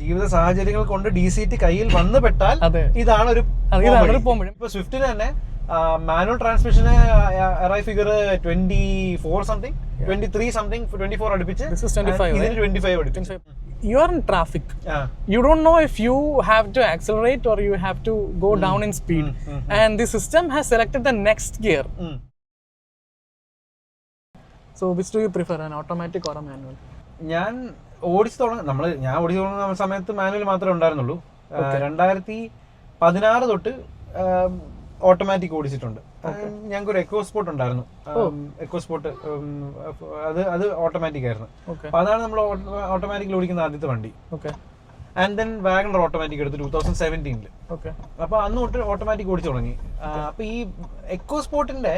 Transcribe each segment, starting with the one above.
ജീവിത സാഹചര്യങ്ങൾ കൊണ്ട് DCT കയ്യിൽ വന്നു പെട്ടാൽ ഇതാണ് ഒരു ഇപ്പൊ സ്വിഫ്റ്റിന് തന്നെ മാനുവൽ ട്രാൻസ്മിഷന് എറൈ ഫിഗർ 24 സംതിങ് 23 സംതിങ് 24 അടുപ്പിച്ച് 25 അടുപ്പിച്ച്. You are in traffic. You don't know if you have to accelerate or you have to go down in speed. And the system has selected the next gear. So which do you prefer, an automatic or a manual? ഞാൻ ഓടിച്ചു തുടങ്ങുന്ന സമയത്ത് manual മാത്രമേ ഉണ്ടായിരുന്നുള്ളൂ. 2016 തൊട്ട് automatic ഓടിച്ചിട്ടുണ്ട്. ഞങ്ങൾക്ക് ഒരു echo sport ഉണ്ടായിരുന്നു. എക്കോ സ്പോർട്ട് അത് ഓട്ടോമാറ്റിക് ആയിരുന്നു. അപ്പൊ അതാണ് നമ്മൾ ഓട്ടോമാറ്റിക്കിൽ ഓടിക്കുന്ന ആദ്യത്തെ വണ്ടി. ആൻഡ് ദെൻ വാഗണർ ഓട്ടോമാറ്റിക് എടുത്തു 2017. അപ്പൊ അന്ന് തൊട്ട് ഓട്ടോമാറ്റിക് ഓടിച്ചു തുടങ്ങി. അപ്പൊ ഈ എക്കോ സ്പോർട്ടിന്റെ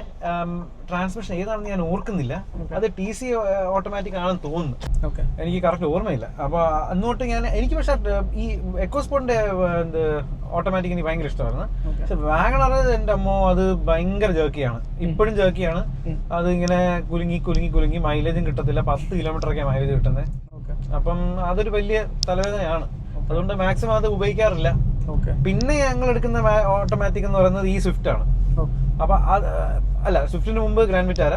ട്രാൻസ്മിഷൻ ഏതാണെന്ന് ഞാൻ ഓർക്കുന്നില്ല. അത് TC ഓട്ടോമാറ്റിക് ആണെന്ന് തോന്നുന്നു. എനിക്ക് കറക്റ്റ് ഓർമ്മയില്ല. അപ്പൊ അന്നോട്ട് എനിക്ക് പക്ഷെ ഈ എക്കോ സ്പോർട്ടിന്റെ ഓട്ടോമാറ്റിക് എനിക്ക് ഭയങ്കര ഇഷ്ടമായിരുന്നു. പക്ഷെ വാഗണർ എന്റെ അമ്മോ അത് ഭയങ്കര ജേർക്കിയാണ്. ഇപ്പോഴും ജേർക്കിയാണ്. അത് ഇങ്ങനെ കുലുങ്ങി മൈലേജും കിട്ടത്തില്ല. 10 കിലോമീറ്ററൊക്കെ മൈലേജ് കിട്ടുന്നത്. അപ്പം അതൊരു വലിയ തലവേദനയാണ്. അതുകൊണ്ട് മാക്സിമം അത് ഉപയോഗിക്കാറില്ല. പിന്നെ ഞങ്ങൾ എടുക്കുന്ന ഓട്ടോമാറ്റിക് എന്ന് പറയുന്നത് ഈ സ്വിഫ്റ്റ് ആണ്. അപ്പൊ അല്ല, സ്വിഫ്റ്റിന് മുമ്പ് ഗ്രാൻഡ് വിറ്റാര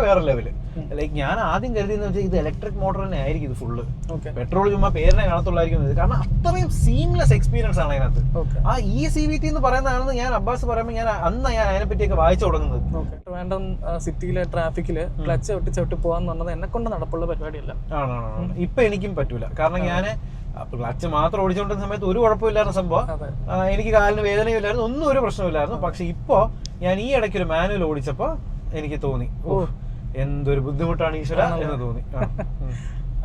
വേറെ ലെവല്. ലൈക്ക് ഞാൻ ആദ്യം കരുതിയെന്ന് വെച്ചാൽ ഇത് ഇലക്ട്രിക് മോട്ടോർ തന്നെ ആയിരിക്കും. ഇത് ഫുള്ള് പെട്രോൾ ചുമ്മാ പേരിനെ കാണത്തുള്ളായിരിക്കും. കാരണം അത്രയും സീംലെസ് എക്സ്പീരിയൻസ് ആണ് അതിനകത്ത്. ആ CVT എന്ന് പറയുന്നതാണെന്ന് ഞാൻ അബ്ബാസ് പറയുമ്പോൾ ഞാൻ അതിനെ പറ്റിയൊക്കെ വായിച്ചു തുടങ്ങുന്നത്. വേണ്ട സിറ്റിയിലെ ട്രാഫിക്കില് ക്ലച്ച് ചവിട്ടി പോകാന്ന് പറഞ്ഞത് എന്നെ കൊണ്ട് നടപ്പുള്ള പരിപാടിയല്ല. ആണോ? ഇപ്പൊ എനിക്കും പറ്റൂല. കാരണം ഞാൻ ക്ലച്ച് മാത്രം ഓടിച്ചുകൊണ്ടിരുന്ന സമയത്ത് ഒരു കുഴപ്പമില്ലായിരുന്ന സംഭവം. എനിക്ക് കാലിന് വേദനയില്ലായിരുന്നു, ഒന്നും ഒരു പ്രശ്നമില്ലായിരുന്നു. പക്ഷെ ഇപ്പോ ഞാൻ ഈ ഇടയ്ക്ക് ഒരു മാനുവൽ ഓടിച്ചപ്പോ എനിക്ക് തോന്നി, എന്തൊരു ബുദ്ധിമുട്ടാണ് ഈശ്വര എന്ന് തോന്നി.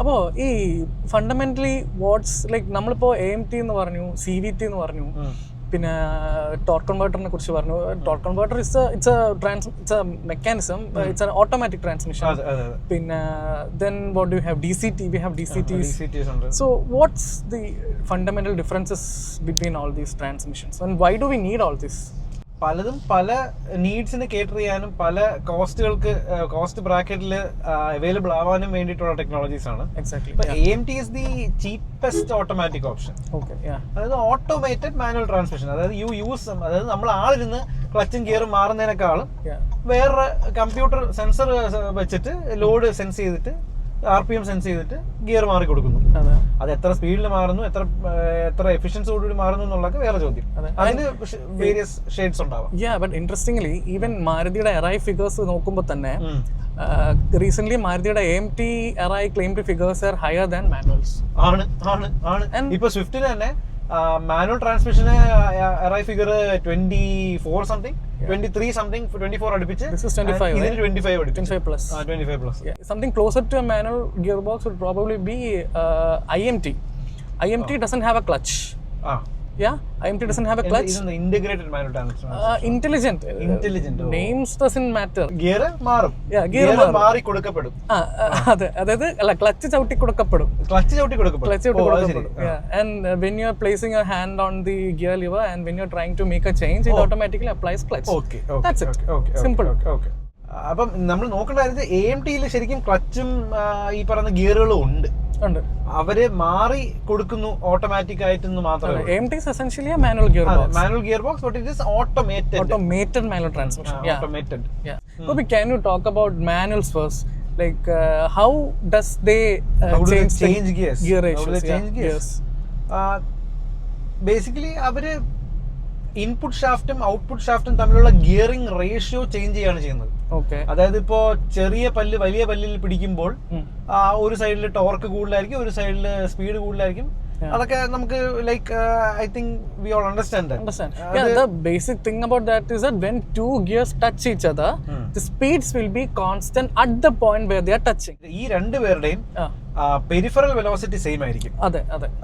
അപ്പോ ഈ ഫണ്ടമെന്റലി വാട്ട്സ് ലൈക്ക് നമ്മളിപ്പോ AMT എന്ന് പറഞ്ഞു, CVT എന്ന് പറഞ്ഞു, പിന്നെ ടോർക്ക് കൺവേർട്ടറിനെ കുറിച്ച് പറഞ്ഞു. Torque converter it's A mechanism, it's an automatic transmission. പിന്നെ then what do you have? DCT, we have DCTs. So what's the fundamental differences between all these transmissions and why do we need all this? പലതും പല നീഡ്സിന് cater ചെയ്യാനും പല cost ബ്രാക്കറ്റിൽ available ആവാനും വേണ്ടിയിട്ടുള്ള technologies ആണ്. AMT is the cheapest automatic option. അതായത് automated manual transmission. അതായത് നമ്മൾ ആളിരുന്ന് ക്ലച്ചും ഗിയറും മാറുന്നതിനേക്കാളും വേറെ കമ്പ്യൂട്ടർ സെൻസർ വെച്ചിട്ട് ലോഡ് സെൻസ് ചെയ്തിട്ട് RPM സെൻസ് ചെയ്തിട്ട് ഗിയർ മാറി കൊടുക്കുന്നു. അത് എത്ര സ്പീഡിൽ മാറുന്നു, എത്ര എഫിഷ്യൻസിയോടുകൂടി മാറുന്നു എന്നുള്ളത് വേറെ ചോദ്യം. അതിന് വേരിയസ് ഷെയ്ഡ്സ് ഉണ്ടാവാം. ബട്ട് ഇൻട്രസ്റ്റിംഗ്ലി ഈവൻ മാരുതിയുടെ എറൈ ഫിഗേഴ്സ് നോക്കുമ്പോൾ തന്നെ റീസെന്റ് മാരുതിയുടെ AMT ARAI claimed figures are higher than manuals. ആണ്. ഇപ്പൊ സ്വിഫ്റ്റിന് തന്നെ മാനുവൽ ട്രാൻസ്മിഷന് എറൈ ഫിഗർ 24 സംതിങ് 23 സംതിങ് 24 അടുപ്പിച്ച് 25 plus. Something closer to a manual gearbox would probably be IMT. IMT doesn't have a clutch. IMT doesn't have a clutch. It's an integrated manual transmission. Intelligent. Names doesn't matter. Gear മാറും. Gear മാറി കൊടുക്കപ്പെടും. അതായത് അല്ല, clutch ചവിട്ടി കൊടുക്കപ്പെടും. And when you are placing your hand on the gear lever and when you are trying to make a change, it automatically applies clutch. That's it. Simple. അപ്പം നമ്മൾ നോക്കേണ്ട കാര്യം AMTയിൽ ശരിക്കും ക്ലച്ചും ഈ പറയുന്ന ഗിയറുകളും ഉണ്ട്. അവര് മാറി കൊടുക്കുന്നു ഓട്ടോമാറ്റിക് ആയിട്ടെന്ന് മാത്രമേ. AMT is essentially a manual gearbox, but it is automated manual transmission. Automated. So can you talk about manuals first? Like how does they change gear ratios? Basically അവര് ഇൻപുട്ട് ഷാഫ്റ്റും ഔട്ട്പുട്ട് ഷാഫ്റ്റും തമ്മിലുള്ള gearing ratio change ചെയ്യാണ് ചെയ്യുന്നത്. അതായത് ഇപ്പോ ചെറിയ പല്ല് വലിയ പല്ലിൽ പിടിക്കുമ്പോൾ ഒരു സൈഡിൽ ടോർക്ക് കൂടുതലായിരിക്കും, ഒരു സൈഡിൽ സ്പീഡ് കൂടുതലായിരിക്കും. അതൊക്കെ നമുക്ക് like I think we all understand that. The basic thing about that is that when two gears touch each other, the speeds will be constant at the point where they are touching. ഈ രണ്ടുപേരുടെയും peripheral velocity same ആയിരിക്കും.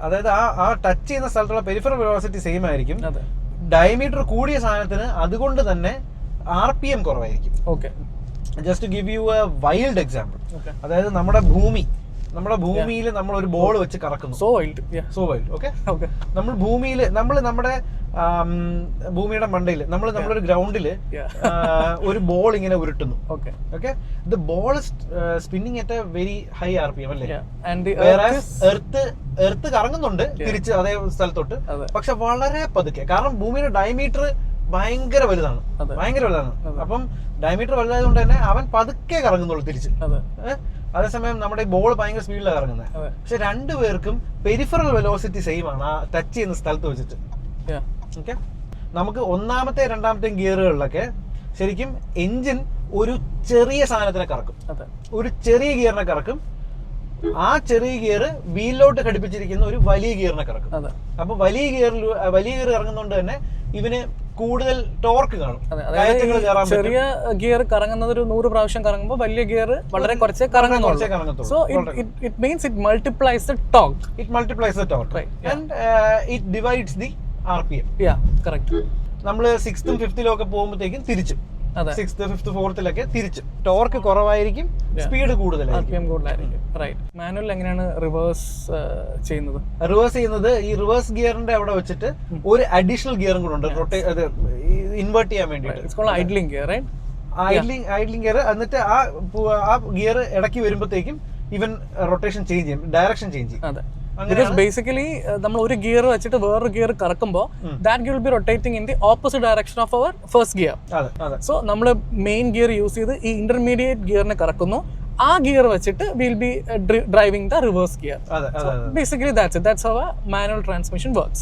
അതായത് ആ touch ചെയ്യുന്ന സ്ഥലത്തുള്ള peripheral velocity same ആയിരിക്കും. Diameter കൂടിയ സാധനത്തിന് അതുകൊണ്ട് തന്നെ RPM കുറവായിരിക്കും. Just to give you a wild example, അതായത് നമ്മുടെ ഭൂമി നമ്മുടെ ഭൂമിയിൽ നമ്മൾ ഒരു ബോൾ വെച്ച് കറക്കുന്നു. So wild. ഓക്കെ. നമ്മൾ ഭൂമിയിൽ നമ്മുടെ ഭൂമിയുടെ മണ്ടയിൽ നമ്മളൊരു ഗ്രൗണ്ടില് ഒരു ബോൾ ഇങ്ങനെ ഉരുട്ടുന്നു. Okay. The ball spinning at a very high RPM അല്ലേ? എർത്ത് കറങ്ങുന്നുണ്ട് തിരിച്ച് അതേ സ്ഥലത്തോട്ട്, പക്ഷെ വളരെ പതുക്കെ. കാരണം ഭൂമിയുടെ ഡയമീറ്റർ ഭയങ്കര വലുതാണ്. അപ്പം ഡയമീറ്റർ വലുതായതുകൊണ്ട് തന്നെ അവൻ പതുക്കെ കറങ്ങുന്നുള്ളൂ തിരിച്ച്. അതേസമയം നമ്മുടെ ബോൾ ഭയങ്കര സ്പീഡിലാണ് കറങ്ങുന്നത്. പക്ഷെ രണ്ടുപേർക്കും പെരിഫറൽ വെലോസിറ്റി സെയിം ആണ് ആ ടച്ച് ചെയ്യുന്ന സ്ഥലത്ത് വെച്ചിട്ട്. ഓക്കെ. നമുക്ക് ഒന്നാമത്തെ രണ്ടാമത്തെ ഗിയറുകളിലൊക്കെ ശരിക്കും എഞ്ചിൻ ഒരു ചെറിയ സാധനത്തിനെ കറക്കും, ഒരു ചെറിയ ഗിയറിനെ കറക്കും. ആ ചെറിയ ഗിയർ വീലിലോട്ട് ഘടിപ്പിച്ചിരിക്കുന്ന ഒരു വലിയ ഗിയറിനെ കറക്കും. അപ്പൊ വലിയ ഗിയർ ഇറങ്ങുന്നതുകൊണ്ട് തന്നെ ഇവന് കൂടുതൽ ടോർക്ക് കാണും. ചെറിയ ഗിയർ കറങ്ങുന്നത് ഒരു 100 പ്രാവശ്യം കറങ്ങുമ്പോൾ വലിയ ഗിയർ വളരെ കുറച്ചേ കറങ്ങുന്നുള്ളൂ. So it means it multiplies the torque and it divides the RPM. Correct. നമ്മള് 6th ഉം 5th ഒക്കെ പോകുമ്പോഴത്തേക്കും തിരിച്ചും 6th, 5th, 4th തിരിച്ചും ടോർക്ക് കുറവായിരിക്കും, സ്പീഡ് കൂടുതലായിരിക്കും. മാനുവൽ എങ്ങനെയാണ് റിവേഴ്സ് ചെയ്യുന്നത്? ഈ റിവേഴ്സ് ഗിയറിന്റെ അവിടെ വെച്ചിട്ട് ഒരു അഡീഷണൽ ഗിയറും കൂടെ ഉണ്ട് ഇൻവേർട്ട് ചെയ്യാൻ വേണ്ടിയിട്ട്. Idling gear. Idling gear. എന്നിട്ട് ആ ഗിയർ ഇടയ്ക്ക് വരുമ്പോഴത്തേക്കും ഇവൻ റൊട്ടേഷൻ ചേഞ്ച് ചെയ്യും, ഡയറക്ഷൻ ചേഞ്ച് ചെയ്യും. Because basically നമ്മൾ ഒരു ഗിയർ വെച്ചിട്ട് വേറൊരു gear കറക്കുമ്പോൾ that gear will be rotating in the opposite direction of our first gear. So നമ്മൾ മെയിൻ ഗിയർ യൂസ് ചെയ്ത് ഈ ഇന്റർമീഡിയറ്റ് ഗിയറിനെ കറക്കുന്നു. ആ ഗിയർ വെച്ചിട്ട് will be driving the reverse gear. Basically that's how a manual transmission works.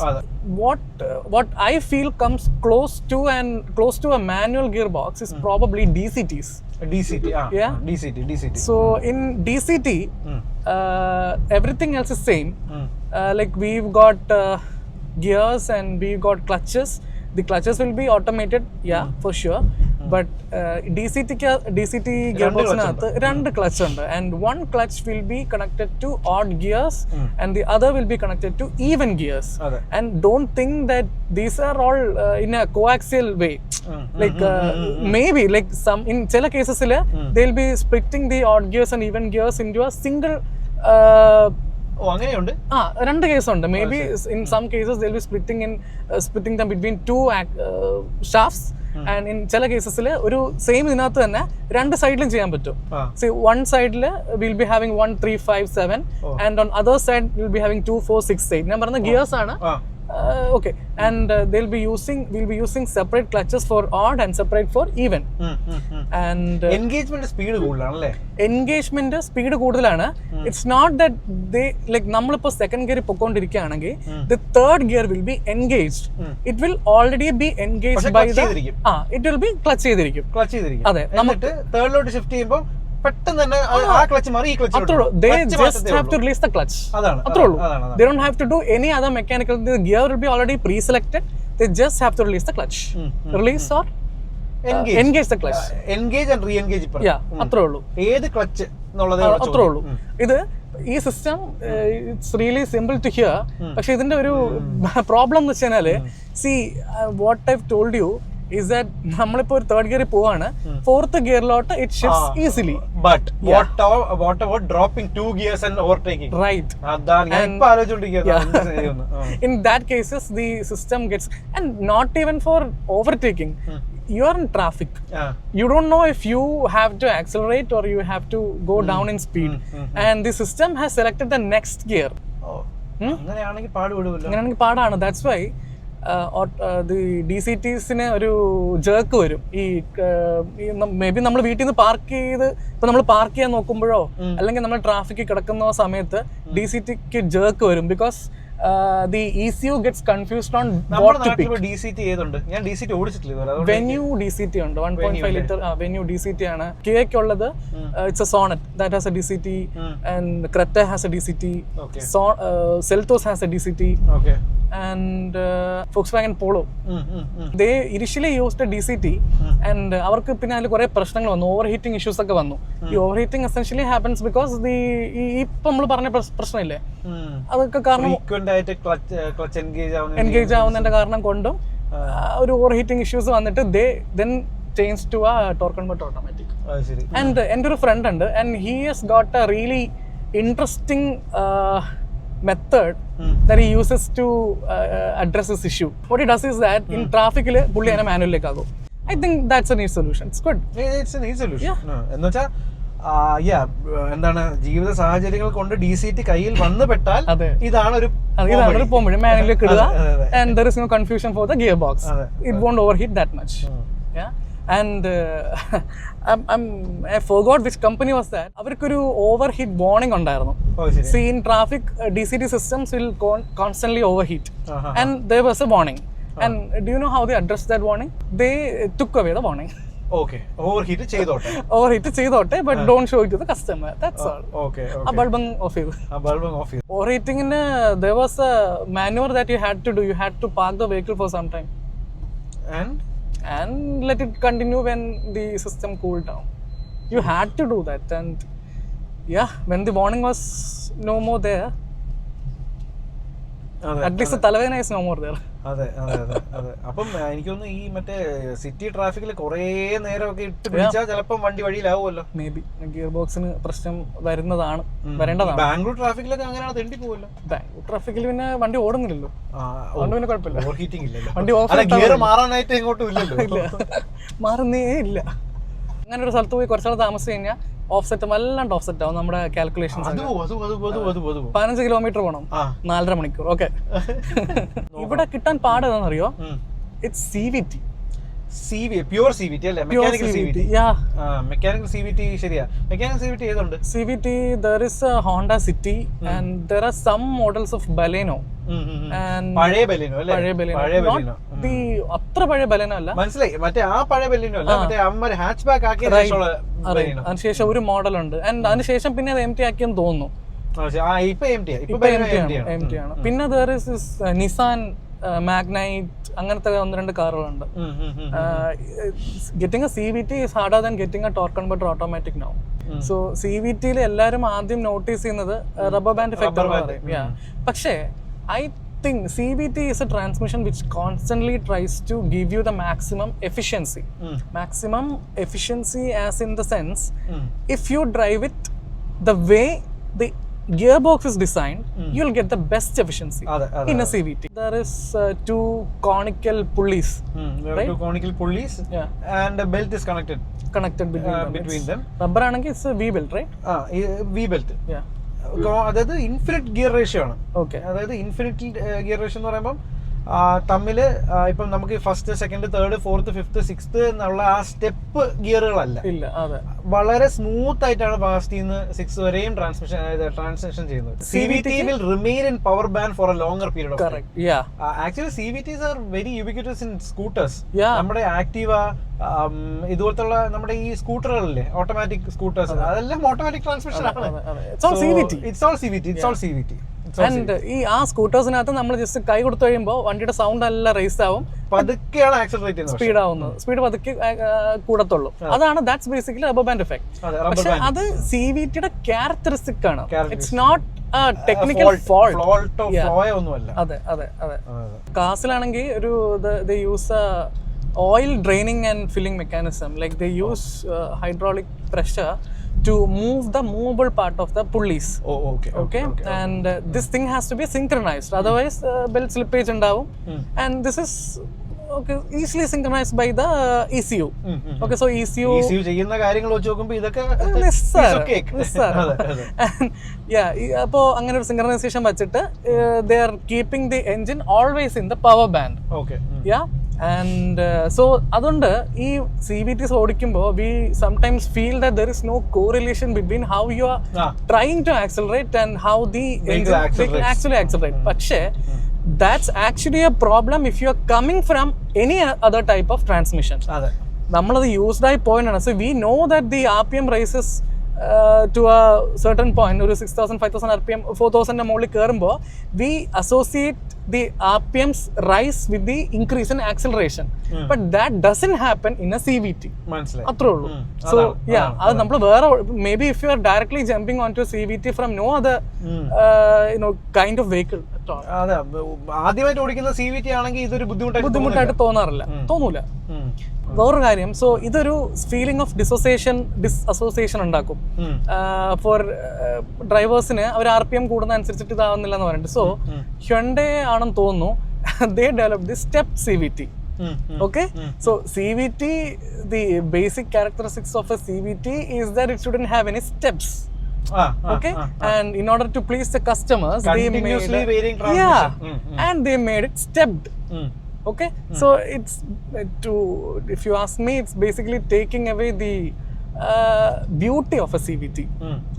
What I feel comes close to a manual gearbox is probably DCTs. DCT. So in DCT, everything else is same. Like we've got gears and we've got clutches. The clutches will be automated, for sure. But DCT gearbox-nathu രണ്ട് clutch ഉണ്ട്, and one clutch will be connected to odd gears and the other will be connected to even gears. And don't think that these are all in a coaxial way. Like maybe like some in ചില cases they'll be splitting the odd gears and even gears into a single അങ്ങനെയുണ്ട്. രണ്ട് case ഉണ്ട്. May be in some cases they'll be splitting them between two shafts. And in ചില കേസസിൽ ഒരു same ഇതിനകത്ത് തന്നെ രണ്ട് സൈഡിലും ചെയ്യാൻ പറ്റും. സി വൺ സൈഡിൽ will be having 1 3 5 7 and on other side will be having 2 4 6 8. ഞാൻ പറഞ്ഞ ഗിയേഴ്സ് ആണ്. Okay, and we'll be using separate clutches for odd and separate for even. And engagement speed കൂടുതലാണല്ലേ? engagement speed കൂടുതലാണ്. It's not that they like നമ്മളിപ്പോ second gear പൊക്കോണ്ടിരിക്കുകയാണെങ്കിൽ the third gear will be engaged. It will already be engaged by the it will be clutch ചെയ്തിരിക്കും. അതെ, നമുക്ക് തേർഡിലോട്ട് shift ചെയ്യുമ്പോൾ പെട്ടെന്ന് തന്നെ ആ ക്ലച്ച് മാറി ഈ clutch. They just have to release the clutch. അത്രേ ഉള്ളൂ. They don't have to do any other mechanical. The gear will be already pre-selected. They just have to release the clutch. Release or engage the clutch. Engage and re-engage. അത്രേ ഉള്ളൂ. ഏത് clutch എന്നുള്ളതേ അത്രേ ഉള്ളൂ. ഇത് ഈ system it's really simple to hear. പക്ഷെ ഇതിന്റെ ഒരു പ്രോബ്ലം എന്ന് വെച്ച് കഴിഞ്ഞാല് what I've told you is that നമ്മളിപ്പോ ഒരു തേർഡ് ഗിയറിൽ പോവാണ്, ഫോർത്ത് ഗിയറിലോട്ട് it shifts easily. But what about dropping 2 gears and overtaking? Right. അതാണ് ഞാൻ ഇപ്പോ ആലോചിച്ചുകൊണ്ടിരിക്കുന്നത്. In that cases the system gets, and not even for overtaking. You are in traffic. You don't know if you have to accelerate or you have to go down in speed. And the system has selected the next gear. അങ്ങനെയാണെങ്കിൽ പാടുപെടുമല്ലോ. അങ്ങനെയാണെങ്കിൽ പാടാണ്. That's why DCTസിന് ഒരു jerk വരും. ഈ may be നമ്മൾ വീട്ടിൽ നിന്ന് park ചെയ്ത് ഇപ്പൊ നമ്മൾ പാർക്ക് ചെയ്യാൻ നോക്കുമ്പോഴോ അല്ലെങ്കിൽ നമ്മൾ ട്രാഫിക്കിൽ കിടക്കുന്ന സമയത്ത് DCTക്ക് ജേർക്ക് വരും. Because the ECU gets confused on what to pick. DCT ഏതുണ്ട്? ഞാൻ DCT ഓടിച്ചിട്ടില്ല. Venue DCT ഉണ്ട്, 1.5 ലിറ്റർ Venue DCT ആണ്. Kia-ക്ക് ഉള്ളത് it's a Sonet that has a DCT, and Creta has a DCT. Seltos has a DCT. Okay. And Volkswagen Polo. They initially used a DCT, and അവർക്ക് പിന്നെ അതിൽ കുറെ പ്രശ്നങ്ങൾ വന്നു, over heating issues ഒക്കെ വന്നു. ഈ over heating essentially happens because ഇപ്പൊ നമ്മൾ പറഞ്ഞ പ്രശ്നമില്ലേ, അതൊക്കെ കാരണം എൻഗേജ് ആവുന്നതിന്റെ കാരണം കൊണ്ടും ഒരു ഓവർ ഹീറ്റിംഗ് ഇഷ്യൂസ് വന്നിട്ട് then changed to a torque converter automatic. And എൻ്റെ ഒരു ഫ്രണ്ട് ഉണ്ട്, and he has got a really interesting method that he uses to address this issue. What he does is that in traffic പുള്ളി അതിനെ മാനുവലിലേക്കാകും. I think that's a neat solution. It's good. It's a neat solution. എന്ന് വെച്ചാൽ എന്താണ് ജീവിത സാഹചര്യങ്ങൾ കൊണ്ട് DCT കയ്യിൽ വന്നു പെട്ടാൽ ഇതാണ് ഒരു പോകുമ്പോഴും മാനുവലിലേക്ക് ഇടുക, and there is no confusion for the gearbox. It won't overheat that much. Yeah. And I forgot which company was that. അവർക്കൊരു overheat warning ഉണ്ടായിരുന്നു. See, in traffic, DCT systems will constantly overheat. And there was a warning. And do you know how they addressed that warning? They took away the warning. Okay. Overheat ചെയ്തോട്ടെ, but don't show it to the customer. That's all. Okay. A bulb off ചെയ്തു. Overheating in there was a maneuver that you had to do. You had to park the vehicle for some time. And let it continue when the system cooled down. You had to do that, and when the warning was no more there, at least the talavena is no more there. അതെ. അപ്പം എനിക്ക് തോന്നുന്നു ഈ മറ്റേ city ട്രാഫിക്കിൽ കുറേ നേരമൊക്കെ ഇട്ട് പിടിച്ചാൽ ചിലപ്പം വണ്ടി വഴിയിലാവുമല്ലോ. മേ ബി ഗിയർ ബോക്സിന് പ്രശ്നം വരേണ്ടതാണ്. ബാംഗ്ലൂർ ട്രാഫിക്കിലൊക്കെ അങ്ങനെയാണ് തെണ്ടി പോവല്ലോ. ബാംഗ്ലൂർ ട്രാഫിക്കിൽ പിന്നെ വണ്ടി ഓടുന്നില്ലല്ലോ, അതുകൊണ്ട് പിന്നെ കുഴപ്പമില്ല. ഓവർ ഹീറ്റിംഗ് ഇല്ലല്ലോ, വണ്ടി ഓഫ് ഗിയർ മാറാനായിട്ട് എങ്ങോട്ടും ഇല്ലല്ലോ. മാറുന്നേ ഇല്ല. അങ്ങനെ ഒരു സ്ഥലത്ത് പോയി കുറച്ചാൾ താമസിച്ച് കഴിഞ്ഞാൽ ഓഫ്സെറ്റ് വല്ലാണ്ട് ഓഫ്സെറ്റ് ആവും നമ്മുടെ കാൽക്കുലേഷൻസ്. 15 കിലോമീറ്റർ പോകണം, 4.5 മണിക്കൂർ. ഓക്കെ. ഇവിടെ കിട്ടാൻ പാടെന്നറിയോ? It's CVT. പ്യൂർ CVT അല്ലേ? Mechanical CVT. മെക്കാനിക്കൽ CVT ശരിയാ. മെക്കാനിക്കൽ CVT ഏതുണ്ട്? CVT there is a Honda City and there are some models of Baleno. പഴയ ബലെനോ അല്ലേ? പഴയ ബലെനോ. അത്ര പഴയ ബലെനോ അല്ല, മനസ്സിലായി. മറ്റേ ആ പഴയ ബലെനോ അല്ല, മറ്റേ അമ്മ ഹാച്ച് ബാക്ക് ആക്കിയ അതിനുശേഷം ഒരു മോഡൽ ഉണ്ട്. ആൻഡ് അതിനുശേഷം പിന്നെ അത് empty ആക്കിയെന്ന് തോന്നുന്നു. ഇപ്പൊ empty ആണ്. പിന്നെ there is this Nissan Magnite, അങ്ങനത്തെ 1-2 കാറുകളുണ്ട്. Getting a CVT is harder than getting a torque converter automatic now. So CVT-യിൽ എല്ലാവരും ആദ്യം നോട്ടീസ് ചെയ്യുന്നത് റബ്ബർ ബാൻഡ് ഇഫക്റ്റ് എന്ന് പറയും. പക്ഷേ I think CVT is a transmission which constantly tries to give you the maximum efficiency. Maximum efficiency as in the sense, if you drive it the way the gearbox is designed, you'll get the best efficiency in a CVT. There is 2 conical pulleys. Right? 2 conical pulleys. And a belt is connected between them. Rubber ആണെങ്കിൽ it's a V-belt, right? V-belt. അതായത് infinite gear ratio ആണ്. അതായത് infinite gear ratio എന്ന് പറയുമ്പോൾ തമ്മില് ഇപ്പം നമുക്ക് first, second, third, fourth, fifth, sixth എന്നുള്ള ആ സ്റ്റെപ്പ് ഗിയറുകളല്ല. വളരെ സ്മൂത്ത് ആയിട്ടാണ് ഫാസ്റ്റ് നിന്ന് 6 വരെയും ട്രാൻസ്മിഷൻ ചെയ്യുന്നത്. CVT will remain in power band for a longer period of time. Actually CVTs are very ubiquitous in scooters. നമ്മുടെ ആക്റ്റീവ ഇതുപോലത്തെ നമ്മുടെ ഈ സ്കൂട്ടറുകളില്ലേ, ഓട്ടോമാറ്റിക് സ്കൂട്ടേഴ്സ്, അതെല്ലാം ഓട്ടോമാറ്റിക് ട്രാൻസ്മിഷൻ ആണ്. It's all CVT. ആൻഡ് ഈ ആ സ്കൂട്ടേഴ്സിനകത്ത് നമ്മൾ ജസ്റ്റ് കൈ കൊടുത്തു കഴിയുമ്പോൾ വണ്ടിയുടെ സൗണ്ട് എല്ലാം റേസ് ആവും, പതുക്കെയാണ് ആക്സിലറേറ്റ് ചെയ്യുന്നത്, സ്പീഡ് ആവുന്നത്, സ്പീഡ് പതുക്കെ കൂടത്തുള്ളൂ. അതാണ് that's basically rubber band effect. പക്ഷെ അത് CVT-യുടെ ക്യാരക്ടറിസ്റ്റിക് ആണ്. It's not technical fault. അതെ. കാസിലാണെങ്കിൽ ഒരു they use oil draining and filling mechanism, like they use hydraulic pressure to move the movable part of the pulleys. Okay. And this thing has to be synchronized, otherwise belt slippage undavum. And this is easily synchronized by the ECU. Okay, so ECU ചെയ്യുന്ന കാര്യങ്ങൾ വെച്ച് നോക്കുമ്പോൾ ഇതൊക്കെ അപ്പോ അങ്ങനെ ഒരു synchronisation വെച്ചിട്ട് they are keeping the engine always in the power band. And so അതുകൊണ്ട് ഈ CVTs ഓടിക്കുമ്പോൾ we sometimes feel that there is no correlation between how you are trying to accelerate and how the engine actually accelerate. പക്ഷേ that's actually a problem if you are coming from any other type of transmission. നമ്മളത് used ആയി പോയിന്റാണ്. So we know that the RPM rises to a certain point, ഒരു 6,000, 5,000 RPM, 4,000 മുകളിൽ കയറുമ്പോൾ we associate the RPMs rise with the increase in acceleration. But that doesn't happen in a CVT. അത്രേ ഉള്ളൂ. So അത് നമ്മൾ വേറെ maybe if you are directly jumping onto a CVT from no other kind of vehicle, അതെ, ആദ്യമായിട്ട് ഓടിക്കുന്ന CVT ആണെങ്കിൽ ഇതൊരു ബുദ്ധിമുട്ടായിട്ട് തോന്നൂല. വേറൊരു കാര്യം, സോ ഇതൊരു ഫീലിംഗ് ഓഫ് ഡിസോസിയേഷൻ ഉണ്ടാക്കും ഫോർ ഡ്രൈവേഴ്സിന്. അവർ RPM കൂടുന്ന അനുസരിച്ചിട്ട് ഇതാവുന്നില്ല എന്ന് പറയുന്നത്. സോ ഹ്യുണ്ടൈ ആണെന്ന് തോന്നുന്നു, they developed this step CVT. Okay, so CVT, the basic characteristics of a CVT is that it shouldn't have any steps. Okay, and in order to please the customers, they made it stepped. Okay, so it's if you ask me, it's basically taking away the beauty of a CVT.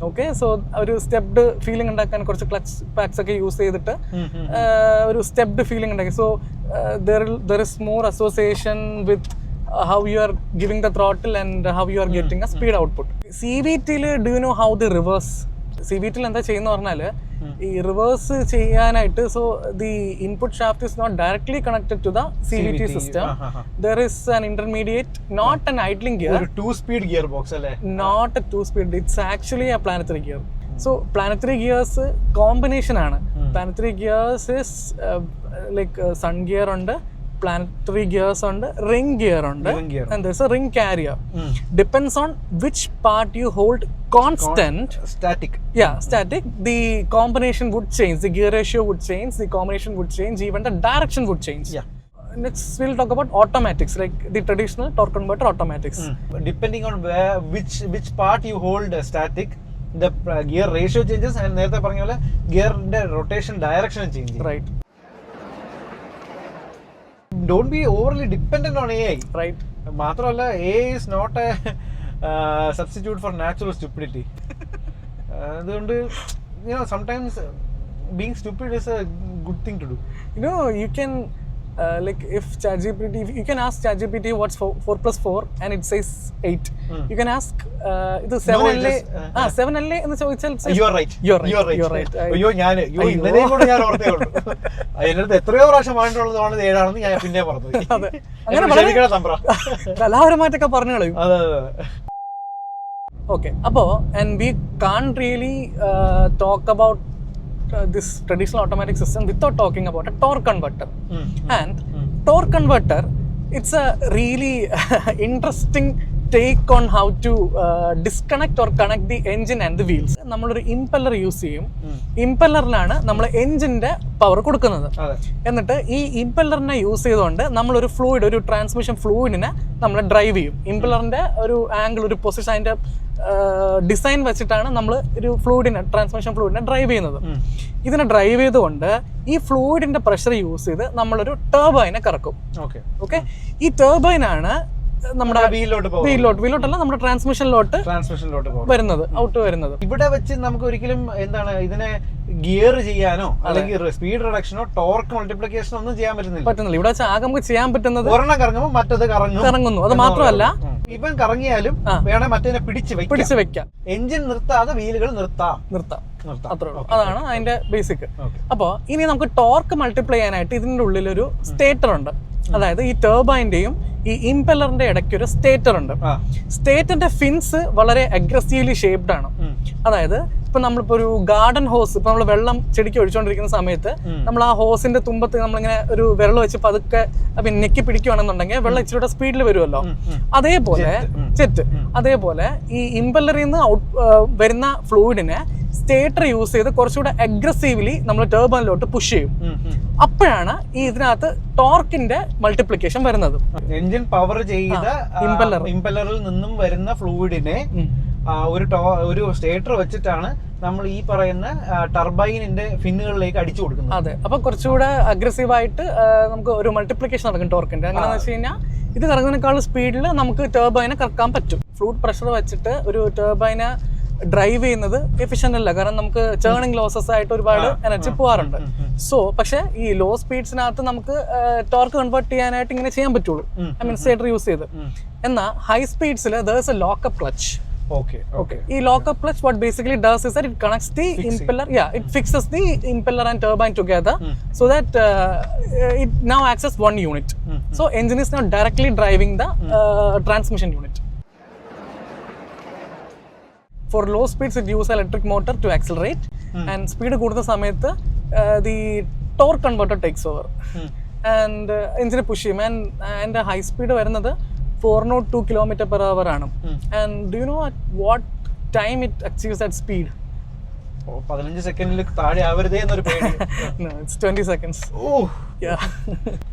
Okay, so ഒരു stepped feeling ഉണ്ടാക്കാൻ കുറച്ച് clutch pax ഒക്കെ use ചെയ്തിട്ട് ഒരു stepped feeling ഉണ്ടാക്കി. So there is more association with how you are giving the throttle and how you are getting a speed output. CVT ല് do you know how the reverse CVT ൽ എന്താ ചെയ്യുന്ന പറഞ്ഞാൽ ഈ reverse ചെയ്യാനായിട്ട്, so the input shaft is not directly connected to the CVT system. There is an intermediate, not an idling gear, ഒരു 2-speed gear box അല്ലേ? Not a 2-speed, it's actually a planetary gear. So planetary gears combination ആണ്. Planetary gears is like sun gear ഉണ്ട്, planetary gears ഉണ്ട്, ring gear ഉണ്ട്, and there's a ring carrier. Depends on which part you hold constant. Static. Yeah, static. The combination would change, the gear ratio would change, the combination would change, even the direction would change. Yeah. Next we'll talk about automatics, like the traditional torque converter automatics. Depending on which part you hold static, the gear ratio changes, and നേരത്തെ പറഞ്ഞ പോലെ ഗിയറിന്റെ rotation direction change ചെയ്യും. Right. Don't be overly dependent on AI. Right. മാത്രമല്ല, AI is not a substitute for natural stupidity. അതുകൊണ്ട് sometimes being stupid is a good thing to do. You can like if ChatGPT, you can ask ChatGPT what's 4 plus 4 and it says 8. You can ask ഇത് 7LA 7LA എന്ന് ചോദിച്ചാൽ you're right. അയ്യോ ഇന്നലെയും കൂടെ ഞാൻ ഓർത്തേ ഉള്ളൂ. അതിനടുത്ത് എത്രയോ പ്രാവശ്യം പറഞ്ഞിട്ടുള്ളതാണ് 7 ആണെന്ന് ഞാൻ പിന്നെ പറഞ്ഞു. കലാപരമായിട്ടൊക്കെ പറഞ്ഞു കളയും. അതെ. ഓക്കെ, അപ്പോ and we can't really talk about this traditional automatic system without talking about a torque converter. And torque converter, it's a really interesting take on how to disconnect or connect the engine and the wheels. നമ്മളൊരു impeller use ചെയ്യും. ഇംപെല്ലറിലാണ് നമ്മൾ എഞ്ചിന്റെ power കൊടുക്കുന്നത്. എന്നിട്ട് ഈ ഇംപെല്ലറിനെ use ചെയ്തുകൊണ്ട് നമ്മളൊരു fluid, ഒരു ട്രാൻസ്മിഷൻ ഫ്ലൂയിഡിനെ നമ്മൾ ഡ്രൈവ് ചെയ്യും. ഇംപെല്ലറിന്റെ ഒരു ആംഗിൾ, ഒരു പൊസിഷൻ, അതിന്റെ ഡിസൈൻ വെച്ചിട്ടാണ് നമ്മൾ ഒരു ഫ്ലൂയിഡിനെ, ട്രാൻസ്മിഷൻ ഫ്ലൂയിഡിനെ ഡ്രൈവ് ചെയ്യുന്നത്. ഇതിനെ ഡ്രൈവ് ചെയ്തുകൊണ്ട് ഈ ഫ്ലൂയിഡിന്റെ പ്രഷർ യൂസ് ചെയ്ത് നമ്മളൊരു ടർബൈനെ കറക്കും. ഓക്കെ, ഈ ടർബൈനാണ് നമ്മുടെ വീലോട്ടല്ല, നമ്മുടെ ട്രാൻസ്മിഷനിലോട്ട് വരുന്നത്, ഔട്ട് വരുന്നത്. ഇവിടെ വെച്ച് നമുക്ക് ഒരിക്കലും എന്താണ് ഇതിനെ ഗിയർ ചെയ്യാനോ അല്ലെങ്കിൽ സ്പീഡ് റിഡക്ഷനോ ടോർക്ക് മൾട്ടിപ്ലിക്കേഷനോ ഒന്നും ചെയ്യാൻ പറ്റുന്നില്ല. ഇവിടെ വെച്ച് ആകെ നമുക്ക് ചെയ്യാൻ പറ്റുന്നത് ഒരെണ്ണം കറങ്ങുമ്പോൾ മറ്റത് കറങ്ങുന്നു. അത് മാത്രമല്ല, ഇവൻ കറങ്ങിയാലും വേണേ മറ്റേ പിടിച്ച് വെക്കാം. എഞ്ചിൻ നിർത്താതെ വീലുകൾ നിർത്താം. അത്രേ ഉള്ളൂ. അതാണ് അതിന്റെ ബേസിക്. അപ്പോ ഇനി നമുക്ക് ടോർക്ക് മൾട്ടിപ്ലൈ ചെയ്യാനായിട്ട് ഇതിന്റെ ഉള്ളിൽ ഒരു സ്റ്റേറ്റർ ഉണ്ട്. അതായത് ഈ ടർബൈന്റെയും ഈ ഇംപെല്ലറിന്റെ ഇടയ്ക്ക് ഒരു സ്റ്റേറ്റർ ഉണ്ട്. സ്റ്റേറ്ററിന്റെ ഫിൻസ് വളരെ അഗ്രസീവ്ലി ഷേപ്ഡ് ആണ്. അതായത് ഇപ്പൊ നമ്മളിപ്പോ ഒരു ഗാർഡൻ ഹോസ്, ഇപ്പൊ നമ്മൾ വെള്ളം ചെടിക്ക് ഒഴിച്ചുകൊണ്ടിരിക്കുന്ന സമയത്ത് നമ്മൾ ആ ഹോസിന്റെ തുമ്പത്ത് നമ്മളിങ്ങനെ ഒരു വിരൽ വെച്ച് പതുക്കെ നെക്കി പിടിക്കുകയാണെന്നുണ്ടെങ്കിൽ വെള്ളം ഇച്ചിരി സ്പീഡിൽ വരുമല്ലോ. അതേപോലെ അതേപോലെ ഈ ഇംപെല്ലറിൽ നിന്ന് വരുന്ന ഫ്ലൂയിഡിനെ സ്റ്റേറ്റർ യൂസ് ചെയ്ത് കുറച്ചുകൂടെ അഗ്രസീവ്ലി നമ്മൾ ടർബൈനിലോട്ട് പുഷ് ചെയ്യും. അപ്പോഴാണ് ഈ ഇതിനകത്ത് ടോർക്കിന്റെ മൾട്ടിപ്ലിക്കേഷൻ വരുന്നത്. എഞ്ചിൻ പവർ ചെയ്ത ഇംപെല്ലറിൽ നിന്നും വരുന്ന ഫ്ലൂയിഡിനെ ഒരു സ്റ്റേറ്റർ വെച്ചിട്ടാണ് നമ്മൾ ഈ പറയുന്ന ടർബൈനിന്റെ ഫിന്നുകളിലേക്ക് അടിച്ചു കൊടുക്കുന്നത്. അതെ, അപ്പൊ കുറച്ചുകൂടെ അഗ്രസീവായിട്ട് നമുക്ക് ഒരു മൾട്ടിപ്ലിക്കേഷൻ നടക്കും ടോർക്കിന്റെ. എങ്ങനെയാണെന്ന് വെച്ച് കഴിഞ്ഞാൽ ഇത് കറങ്ങുന്നതിനേക്കാൾ സ്പീഡിൽ നമുക്ക് ടർബൈനെ കറക്കാൻ പറ്റും. ഫ്ലൂയിഡ് പ്രഷർ വെച്ചിട്ട് ഒരു ടർബൈനെ ഡ്രൈവ് ചെയ്യുന്നത് എഫിഷ്യന്റ് അല്ല, കാരണം നമുക്ക് ചേർണിംഗ് ലോസസ് ആയിട്ട് ഒരുപാട് എനർജി പോകാറുണ്ട്. സോ പക്ഷെ ഈ ലോ സ്പീഡ്സിനകത്ത് നമുക്ക് ടോർക്ക് കൺവേർട്ട് ചെയ്യാനായിട്ട് ഇങ്ങനെ ചെയ്യാൻ പറ്റുള്ളൂ, ഐ മീൻ സ്റ്റേറ്റർ യൂസ് ചെയ്ത്. എന്നാൽ high സ്പീഡ്സിൽ there is a lock-up clutch. Okay. ഈ lock-up clutch what basically does is that it connects the impeller, it fixes the impeller and turbine together so that it now acts as one unit. So engine is not directly driving the transmission unit. For low speeds it uses electric motor to accelerate, and speed കൂടുന്ന സമയത്ത് the torque converter takes over and എഞ്ചിനെ push ചെയ്യും and high speed വരുന്നത് 402 km/h ആണ്. And do you know what time it achieves that speed? 15 സെക്കൻഡിൽ താഴെ ആവരുതേ എന്നൊരു പേടി. No, it's 20 seconds. Yeah.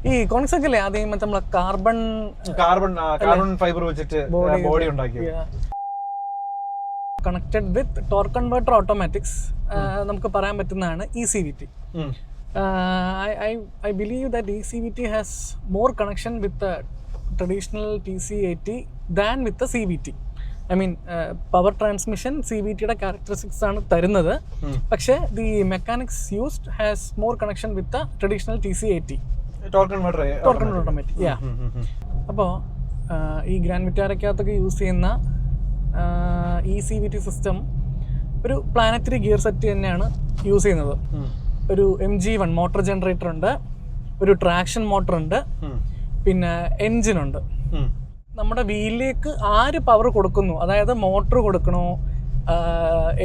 ഈ കോണിക്സെക് അല്ലേ ആദ്യം മറ്റേ നമ്മളെ കാർബൺ ഫൈബർ വെച്ചിട്ട് ബോഡി ഉണ്ടാക്കി. കണക്റ്റഡ് വിത്ത് ടോർക്ക് കൺവേർട്ടർ ഓട്ടോമാറ്റിക്സ് നമുക്ക് പറയാൻ പറ്റുന്നതാണ് ECVT. I believe that ECVT has more connection with the traditional TC80 than with the CVT. I mean, power transmission CVTയുടെ characteristics ആണ് തരുന്നത്, പക്ഷേ the mechanics used has more connection with the traditional TC80. Torque converter automatic. Yeah. അപ്പോൾ ഈ grand വിറ്റാരക്കകത്തൊക്കെ use ചെയ്യുന്ന ECVT system ഒരു planetary gear set തന്നെയാണ് use ചെയ്യുന്നത്. ഒരു MG1 മോട്ടോർ ജനറേറ്റർ ഉണ്ട്, ഒരു ട്രാക്ഷൻ മോട്ടർ ഉണ്ട്, പിന്നെ എൻജിനുണ്ട്. നമ്മുടെ വീലിലേക്ക് ആര് പവർ കൊടുക്കുന്നു, അതായത് മോട്ടർ കൊടുക്കണോ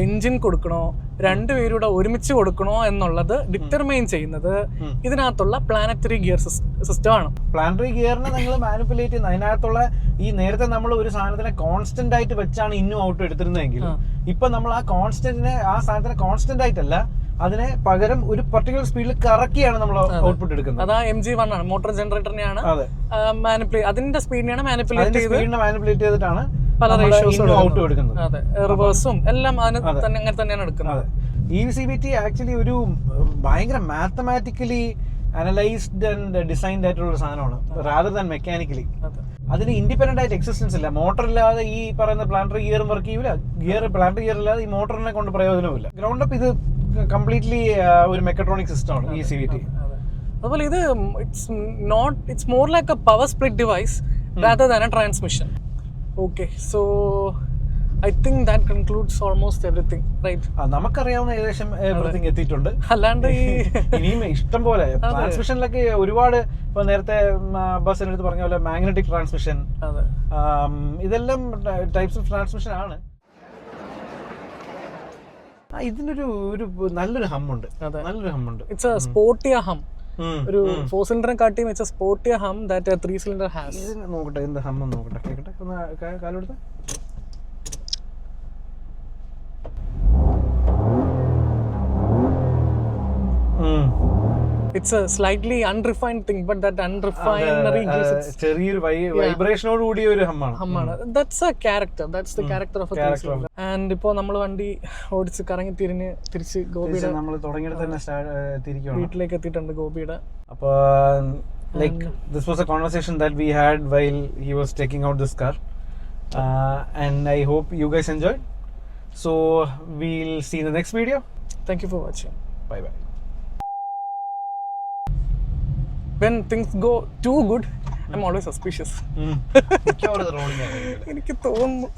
എൻജിൻ കൊടുക്കണോ രണ്ടുപേരുടെ ഒരുമിച്ച് കൊടുക്കണോ എന്നുള്ളത് ഡിറ്റർമൈൻ ചെയ്യുന്നത് ഇതിനകത്തുള്ള പ്ലാനറ്ററി ഗിയർ സിസ്റ്റം ആണ്. പ്ലാനറ്ററി ഗിയറിനെ നിങ്ങൾ മാനിപ്പുലേറ്റ് ചെയ്യുന്ന അതിനകത്തുള്ള ഈ നേരത്തെ നമ്മൾ ഒരു സാധനത്തിനെ കോൺസ്റ്റന്റ് ആയിട്ട് വെച്ചാണ് ഇന്നും ഔട്ട് എടുത്തിരുന്നതെങ്കിൽ ഇപ്പൊ നമ്മൾ ആ സാധനത്തിനെ കോൺസ്റ്റന്റ് ആയിട്ടല്ല, അതിനെ പകരം ഒരു പർട്ടിക്കുലർ സ്പീഡിൽ കറക്കിയാണ് നമ്മൾ ഔട്ട്പുട്ട് എടുക്കുന്നത്. അതാ MG1 ആണ്, മോട്ടോർ ജനറേറ്ററിനെയാണ് അതിന്റെ സ്പീഡിനെയാണ് മാനിപ്പുലേറ്റ് ചെയ്തിട്ടാണ് പല റേഷ്യോസ് ഔട്ട് എടുക്കുന്നത്. അതെ, റിവേഴ്സും എല്ലാം അങ്ങനെ തന്നെയാണ് എടുക്കുന്നത്. ECVT ആക്ച്വലി ഒരു ഭയങ്കര മാത്തമാറ്റിക്കലി അനലൈസ്ഡ് ആൻഡ് ഡിസൈൻഡ് ആയിട്ടുള്ള ഒരു സാധനമാണ് റാദർ ദാൻ മെക്കാനിക്കലി. അതിന് ഇൻഡിപെൻഡന്റ് ആയിട്ട് എക്സിസ്റ്റൻസ് ഇല്ല. മോട്ടർ ഇല്ലാതെ ഈ പറയുന്ന പ്ലാനറ്ററി ഗിയറും വർക്ക് ചെയ്യൂല, പ്ലാനറ്ററി ഗിയർ ഇല്ലാതെ ഈ മോട്ടറിനെ കൊണ്ട് പ്രയോജനമില്ല. ഗ്രൗണ്ട് അപ്പ് ഇത് കംപ്ലീറ്റ്ലി ഒരു മെക്കട്രോണിക് സിസ്റ്റമാണ് ECVT. അതുപോലെ ഇത് it's more like A power split device rather than A transmission. Okay, so I think that concludes almost everything, right? നമുക്കറിയാവുന്ന ഏകദേശം everything എത്തിയിട്ടുണ്ട്. അല്ലാണ്ട് ഇനിയും ഇഷ്ടം പോലെ ട്രാൻസ്മിഷനിലൊക്കെ ഒരുപാട്, ഇപ്പൊ നേരത്തെ ബസ്സിന്റെ അടുത്ത് പറഞ്ഞ പോലെ മാഗ്നറ്റിക് ട്രാൻസ്മിഷൻ, ഇതെല്ലാം ടൈപ്സ് ഓഫ് ട്രാൻസ്മിഷൻ ആണ്. ഇതിനൊരു നല്ലൊരു ഹമ്മുണ്ട്. ഇറ്റ്സ് എ സ്പോർട്ടിയ ഹം. ഒരു 4 സിലിണ്ടറിനെ കാട്ടിയും വെച്ച സ്പോർട്ടിയ ഹം ദാറ്റ് 3 സിലിണ്ടർ ഹാസ്. നോക്കട്ടെ എന്ത് ഹം നോക്കട്ടെ, കേക്കട്ടെ ഒന്ന് കാലെടുത്ത്. It's a slightly unrefined thing, but that unrefinery gives it ചെറിയൊരു വൈബ്രേഷനോട് കൂടിയ ഒരു ഹമ്മാണ്. That's a character. That's the character of a 3 cylinder. And ഇപ്പോൾ നമ്മൾ വണ്ടി ഓടിച്ച് കറങ്ങി തിരിച്ച് ഗോപിയുടെ നമ്മൾ തുടങ്ങിയിട്ട് തന്നെ തിരിക്കുകയാണ്, വീട്ടിലേക്ക് എത്തിയിട്ടുണ്ട് ഗോപിയുടെ. അപ്പോൾ like this was a conversation that we had while he was taking out this car, and I hope you guys enjoyed. So we'll see you in the next video. Thank you for watching. Bye bye. When things go too good, I'm always suspicious. എനിക്ക് തോന്നുന്നു.